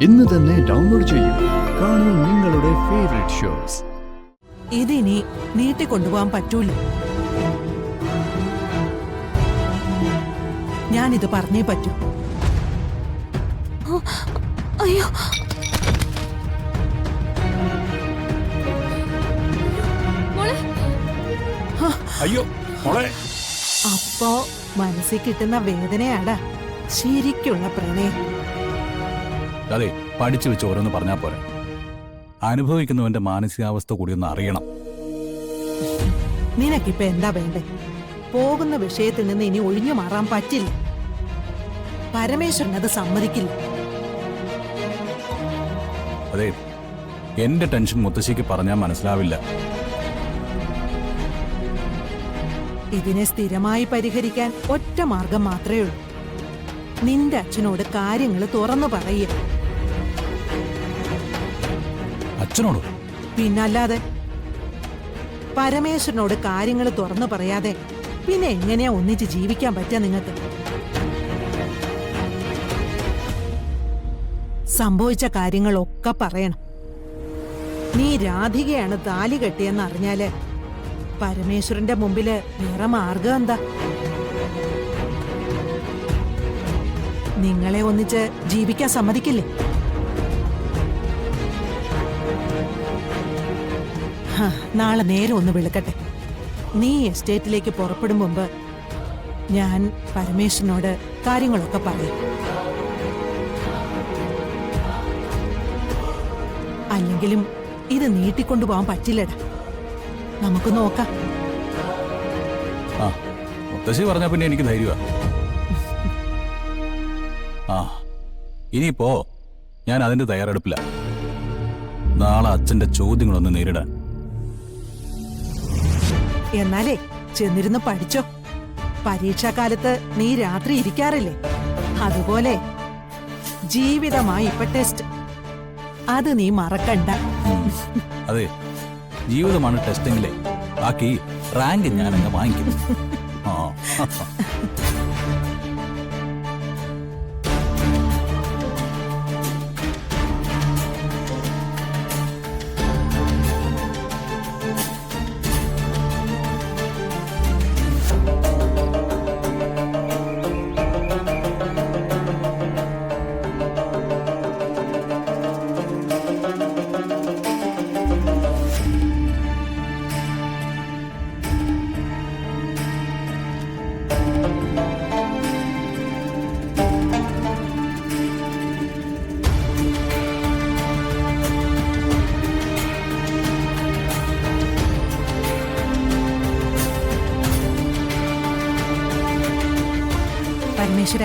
ഇന്ന് തന്നെ ഡൗൺലോഡ് ചെയ്യൂ. കാണൂ നിങ്ങളുടെ ഫേവറേറ്റ് ഷോസ്. ഇതിനി നീട്ടിക്കൊണ്ടുപോകാൻ പറ്റൂല. ഞാനിത് പറഞ്ഞേ പറ്റൂ. അയ്യോ, അയ്യോ മോളെ. അപ്പോ മനസ്സിൽ കിട്ടുന്ന വേദനയാടാ ശരിക്കുള്ള പ്രണയം. അതെ, പഠിച്ചു വെച്ച് ഓരോന്ന് പറഞ്ഞാ പോരെ. അനുഭവിക്കുന്നവന്റെ മാനസികാവസ്ഥ കൂടി ഒന്ന് അറിയണം. നിനക്കിപ്പോ എന്താ വേണ്ടേ? പോകുന്ന വിഷയത്തിൽ നിന്ന് ഇനി ഒഴിഞ്ഞു മാറാൻ പറ്റില്ല. പരമേശ്വരൻ അത് സമ്മതിക്കില്ല. അതെ, എന്റെ ടെൻഷൻ മുത്തശ്ശിക്ക് പറഞ്ഞാൽ മനസ്സിലാവില്ല. ഇതിനെ സ്ഥിരമായി പരിഹരിക്കാൻ ഒറ്റ മാർഗം മാത്രമേ ഉള്ളൂ. നിന്റെ അച്ഛനോട് കാര്യങ്ങൾ തുറന്നു പറയുക. അച്ഛനോടോ? പിന്നല്ലാതെ. പരമേശ്വരനോട് കാര്യങ്ങൾ തുറന്നു പറയാതെ പിന്നെ എങ്ങനെയാ ഒന്നിച്ച് ജീവിക്കാൻ പറ്റുക നിങ്ങൾക്ക്? സംഭവിച്ച കാര്യങ്ങളൊക്കെ പറയണം. നീ രാധികയാണ് താലി കെട്ടിയെന്ന് അറിഞ്ഞാല് പരമേശ്വരന്റെ മുമ്പില് വേറെ മാർഗം എന്താ? നിങ്ങളെ ഒന്നിച്ച് ജീവിക്കാൻ സമ്മതിക്കില്ലേ? നാളെ നേരെ ഒന്ന് വിളിക്കട്ടെ. നീ എസ്റ്റേറ്റിലേക്ക് പുറപ്പെടും മുമ്പ് ഞാൻ പരമേശ്വരനോട് കാര്യങ്ങളൊക്കെ പറയും. അല്ലെങ്കിലും ഇത് നീട്ടിക്കൊണ്ടുപോകാൻ പറ്റില്ലടാ. നമുക്ക് നോക്കാം. ആ, മുത്തശ്ശി പറഞ്ഞ പിന്നെ എനിക്ക് ധൈര്യമാ. ആ, ഇനിയിപ്പോ ഞാൻ അതിന്റെ തയ്യാറെടുപ്പില്ല. നാളെ അച്ഛന്റെ ചോദ്യങ്ങളൊന്ന് നേരിടാൻ. എന്നാലേ ചെന്നിരുന്ന് പഠിച്ചോ. പരീക്ഷാകാലത്ത് നീ രാത്രി ഇരിക്കാറില്ലേ? അതുപോലെ ജീവിതമായി ഇപ്പൊ ടെസ്റ്റ്. അത് നീ മറക്കണ്ട. അതെ, ജീവിതമാണ് ടെസ്റ്റെങ്കിലേ ബാക്കി റാങ്ക് ഞാനങ്ങ് വാങ്ങിക്കും. ആ പരമേശ്വര,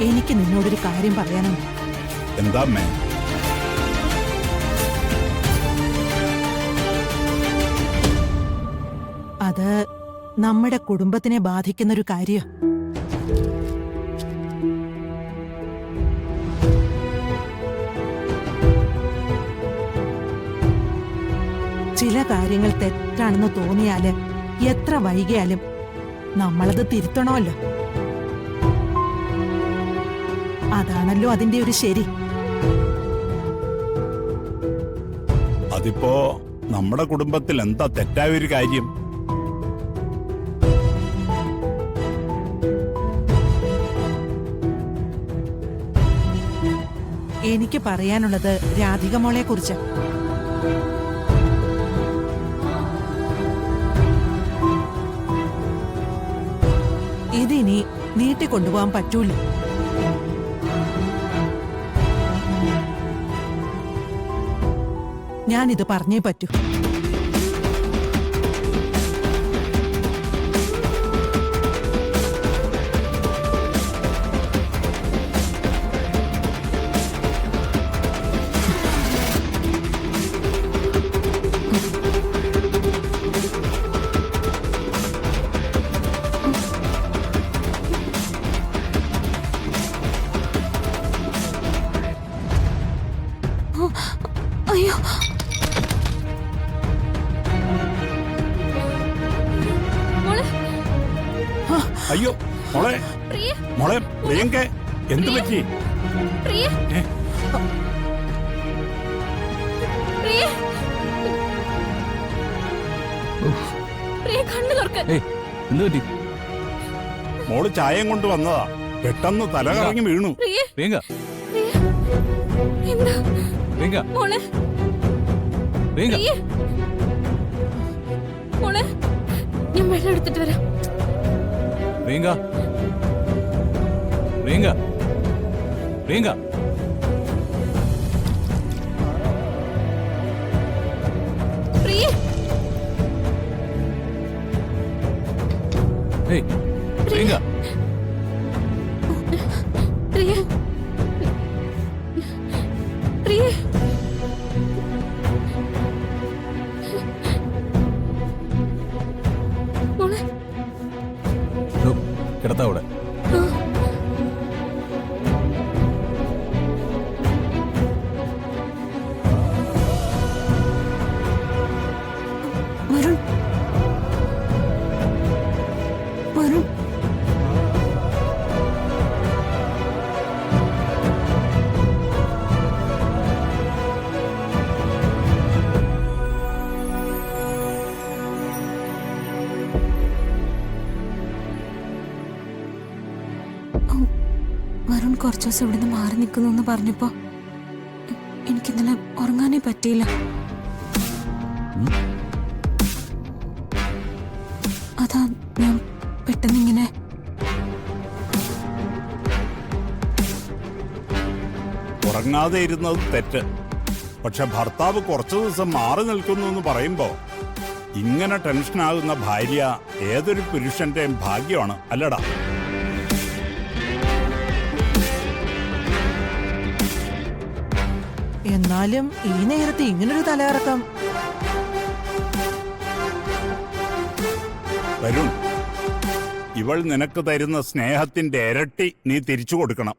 എനിക്ക് നിന്നോടൊരു കാര്യം പറയാനുണ്ട്. എന്താ അമ്മേ? അത് നമ്മുടെ കുടുംബത്തിനെ ബാധിക്കുന്നൊരു കാര്യം. ചില കാര്യങ്ങൾ തെറ്റാണെന്ന് തോന്നിയാല് എത്ര വൈകിയാലും നമ്മളത് തിരുത്തണമല്ലോ. അതാണല്ലോ അതിന്റെ ഒരു ശരി. അതിപ്പോ നമ്മുടെ കുടുംബത്തിൽ എന്താ തെറ്റായ ഒരു കാര്യം? എനിക്ക് പറയാനുള്ളത് രാധിക മോളെ കുറിച്ച്. ഇതിനി നീട്ടിക്കൊണ്ടുപോകാൻ പറ്റൂല. ഞാനിത് പറഞ്ഞേ പറ്റൂ. അയ്യോ, അയ്യോ മോളെ, മോളെ പ്രിയങ്ക, എന്തു പറ്റി? പ്രിയ, പ്രിയേ, പ്രിയേ, കണ്ണു തുറക്ക്. ഏയ് എന്ത് പറ്റി മോള് ചായയും കൊണ്ട് വന്നതാ, പെട്ടെന്ന് തല കറങ്ങി വീണു. പ്രിയേ, പ്രിയങ്ക പ്രിയേ, എന്താ പ്രിയങ്ക മോളെ? പ്രിയങ്ക പ്രിയേ, മോളെ, ഞാൻ വെള്ളം എടുത്തിട്ട് വരാം. പ്രിയങ്ക പ്രിയങ്ക പ്രിയങ്ക പ്രിയേ, ഏയ് പ്രിയങ്ക പ്രിയേ, പ്രിയേ, മോളെ. ദോ, കിടത്താ അവിടെ. ആ, വരുൺ വരുൺ വരുൺ കുറച്ചു ദിവസം ഇവിടുന്ന് മാറി നിൽക്കുന്നു എന്ന് പറഞ്ഞപ്പോ എനിക്കിന്നലെ ഉറങ്ങാനേ പറ്റിയില്ല. അതാ ഞാൻ പെട്ടെന്നിങ്ങനെ ഉറങ്ങാതെ ഇരുന്നത് തെറ്റ്. പക്ഷെ ഭർത്താവ് കുറച്ചു ദിവസം മാറി നിൽക്കുന്നു എന്ന് പറയുമ്പോ ഇങ്ങനെ ടെൻഷനാകുന്ന ഭാര്യ ഏതൊരു പുരുഷന്റെയും ഭാഗ്യമാണ്, അല്ലടാ? എന്നാലും ഈ നേരത്തെ ഇങ്ങനൊരു തലകറക്കം. വരുൺ, ഇവൾ നിനക്ക് തരുന്ന സ്നേഹത്തിന്റെ ഇരട്ടി നീ തിരിച്ചു കൊടുക്കണം.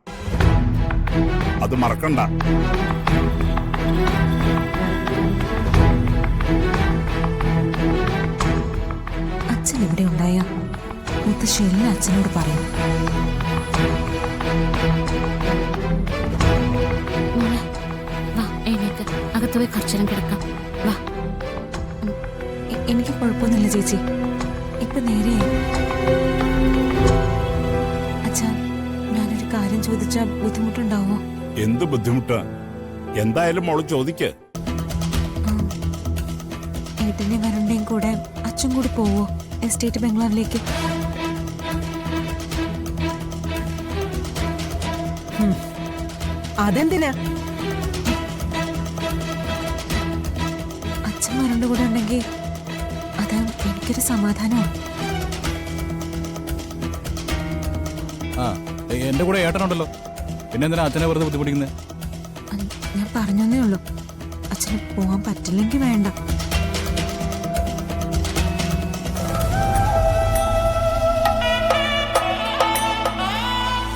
അത് മറക്കണ്ട. അച്ഛൻ ഇവിടെ ഉണ്ടായ മുത്തശ്ശി എല്ലാം അച്ഛനോട് പറയും. മോളെ, വാ, എഴുന്നേക്ക്. അകത്ത് പോയി കുറച്ചേരം കിടക്കാം. വാ. എനിക്ക് കുഴപ്പമൊന്നുമില്ല ചേച്ചി, ഇപ്പൊ നേരെയായി. അച്ഛാ, ഞാനൊരു കാര്യം ചോദിച്ചാൽ ബുദ്ധിമുട്ടുണ്ടാവോ? എന്ത് ബുദ്ധിമുട്ട്? എന്തായാലും മോള് ചോദിക്ക്. ഏട്ടന്റെയും വരുണിന്റെയും കൂടെ അച്ഛൻ കൂടി പോവോ എസ്റ്റേറ്റ് ബംഗ്ലാവിലേക്ക്? അതെന്തിനാ? അച്ഛൻ വരുണിന്റെ കൂടെ ഉണ്ടെങ്കിൽ അത് എനിക്കൊരു സമാധാനമാണ്. ആ എന്റെ കൂടെ ഏട്ടനുണ്ടല്ലോ, പിന്നെ എന്തിനാ അച്ഛനെ വെറുതെ ബുദ്ധിമുട്ടിക്കുന്നത്? ഞാൻ പറഞ്ഞേ ഉള്ളൂ, അച്ഛന് പോവാൻ പറ്റില്ലെങ്കിൽ വേണ്ട.